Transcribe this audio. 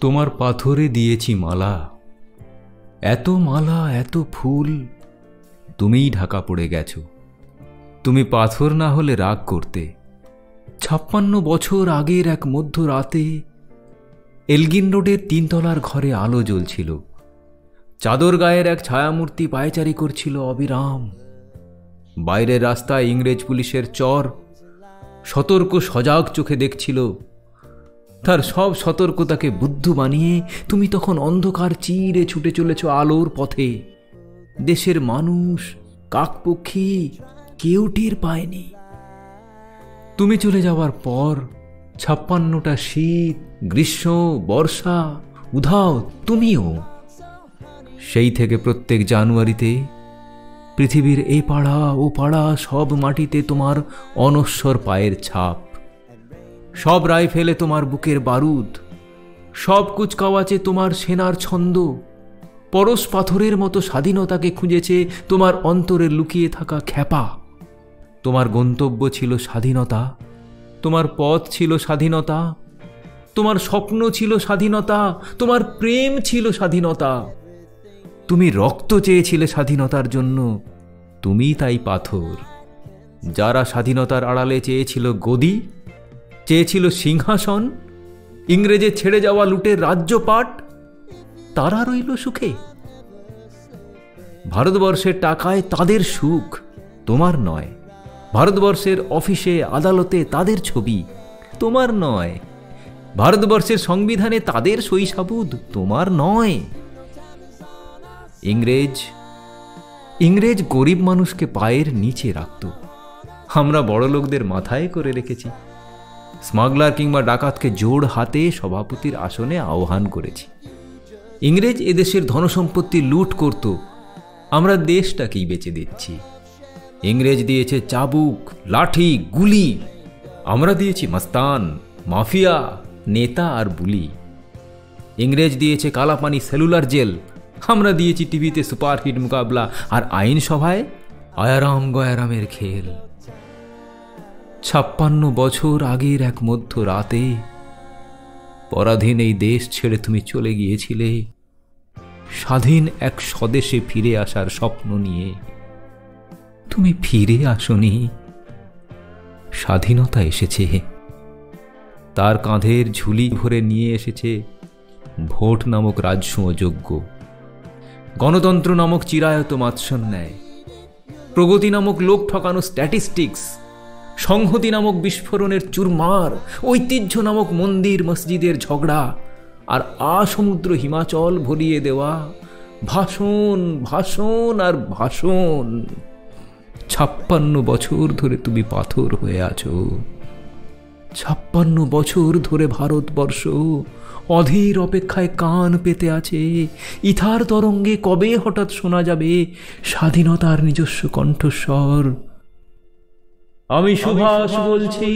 তোমার পাথরে দিয়েছি মালা, এত ফুল, তুমিই ঢাকা পড়ে গেছো। তুমি পাথর না হলে রাগ করতে। 56 বছর আগের এক মধ্যরাতে এলগিন রোডের 3 তলার ঘরে আলো জ্বলছিল। চাদর গায়ের এক ছায়ামূর্তি পায়চারি করছিল অবিরাম। বাইরের রাস্তায় ইংরেজ পুলিশের চর সতর্ক সজাগ চোখে দেখছিল। তার সব সতর্কতাকে বুদ্ধ বানিয়ে তুমি তখন অন্ধকার চিরে ছুটে চলেছ আলোর পথে। দেশের মানুষ, কাকপক্ষী কেউ টের পায়নি। তুমি চলে যাওয়ার পর 56টা শীত, গ্রীষ্ম, বর্ষা, উধাও তুমিও। সেই থেকে প্রত্যেক জানুয়ারিতে পৃথিবীর এ পাড়া ও পাড়া সব মাটিতে তোমার অনশ্বর পায়ের ছাপ। সব রাইফেলে তোমার বুকের বারুদ, সব কুচকাওয়াচে তোমার সেনার ছন্দ। পরশ পাথরের মতো স্বাধীনতাকে খুঁজেছে তোমার অন্তরে লুকিয়ে থাকা খ্যাপা। তোমার গন্তব্য ছিল স্বাধীনতা, তোমার পথ ছিল স্বাধীনতা, তোমার স্বপ্ন ছিল স্বাধীনতা, তোমার প্রেম ছিল স্বাধীনতা। তুমি রক্ত চেয়েছিলে স্বাধীনতার জন্য, তুমি তাই পাথর। যারা স্বাধীনতার আড়ালে চেয়েছিল গদি, চেয়েছিল সিংহাসন, ইংরেজের ছেড়ে যাওয়া লুটের রাজ্যপাট, তারা রইল সুখে। ভারতবর্ষের টাকায় তাদের সুখ, তোমার নয়। ভারতবর্ষের অফিসে আদালতে তাদের ছবি, তোমার নয়। ভারতবর্ষের সংবিধানে তাদের সইসাবুদ, তোমার নয়। ইংরেজ গরিব মানুষকে পায়ের নিচে রাখত, আমরা বড় লোকদের মাথায় করে রেখেছি। স্মাগলার কিংবা ডাকাতকে জোড় হাতে সভাপতির আসনে আহ্বান করেছি। ইংরেজ এদেশের ধনসম্পত্তি লুট করত, আমরা দেশটাকেই বেচে দিচ্ছি। ইংরেজ দিয়েছে চাবুক, লাঠি, গুলি, আমরা দিয়েছি মস্তান, মাফিয়া, নেতা আর বুলি। ইংরেজ দিয়েছে কালাপানি, সেলুলার জেল, আমরা দিয়েছি টিভিতে সুপারহিট মোকাবলা আর আইনসভায় আয়ারাম গয়ারামের খেল। 56 বছর আগের এক মধ্যরাতে পরাধীন এই দেশ ছেড়ে তুমি চলে গিয়েছিলে স্বাধীন এক স্বদেশে ফিরে আসার স্বপ্ন নিয়ে। তুমি ফিরে আসনি, স্বাধীনতা এসেছে। তার কাঁধের ঝুলি ভরে নিয়ে এসেছে ভোট নামক রাজসূয় যজ্ঞ, গণতন্ত্র নামক চিরায়ত মাৎসন্যায়, প্রগতি নামক লোক ঠকানো স্ট্যাটিস্টিক্স, সংহতি নামক বিস্ফোরণের চুরমার, ঐতিহ্য নামক মন্দির মসজিদের ঝগড়া, আর আসমুদ্র হিমাচল ভরিয়ে দেওয়া ভাষণ, ভাষণ আর ভাষণ। 56 বছর ধরে তুমি পাথর হয়ে আছো। 56 বছর ধরে ভারতবর্ষ অধীর অপেক্ষায় কান পেতে আছে। ইথার তরঙ্গে কবে হঠাৎ শোনা যাবে স্বাধীনতার নিজস্ব কণ্ঠস্বর। আমি সুভাষ বলছি।